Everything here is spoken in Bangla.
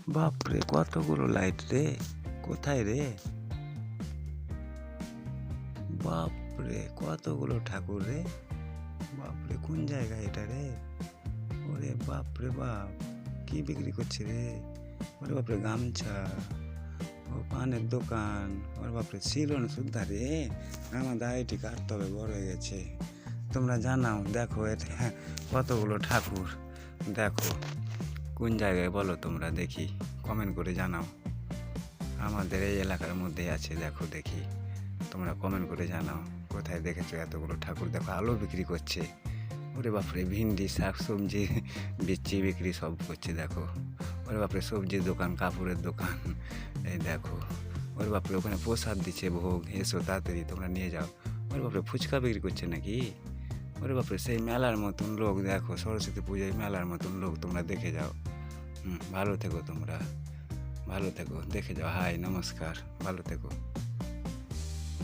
বাপরে কতগুলো লাইট রে! কোথায় রে? বাপরে কতগুলো ঠাকুর রে! বাপরে কোন জায়গা এটা রে? ওরে বাপরে বাপ! কি বিক্রি করছে রে? ওরে বাপরে গামছা, ও পানের দোকান, ওরে বাপরে সিলন সুদ্ধা রে! আমার দাড়িটি কাটতে হবে, বড় হয়ে গেছে। তোমরা জানাও, দেখো এটা কতগুলো ঠাকুর, দেখো কোন জায়গায় বলো তোমরা দেখি, কমেন্ট করে জানাও। আমাদের এই এলাকার মধ্যেই আছে, দেখো দেখি, তোমরা কমেন্ট করে জানাও কোথায় দেখেছো এতগুলো ঠাকুর। দেখো আলু বিক্রি করছে, ওরে বাপরে ভিন্ডি শাক সবজি বিচি বিক্রি সব করছে। দেখো ওরে বাপরে সবজির দোকান, কাপড়ের দোকান, এই দেখো ওরে বাপরে ওখানে প্রসাদ দিচ্ছে, ভোগ, এসো তাড়াতাড়ি তোমরা নিয়ে যাও। ওরে বাপরে ফুচকা বিক্রি করছে নাকি? ওরে বাপরে সেই মেলার মতন লোক, দেখো সরস্বতী পূজায় মেলার মতন লোক, তোমরা দেখে যাও। ভালো থেকো তোমরা, ভালো থেকো, দেখে যাও। হাই নমস্কার, ভালো থেকো।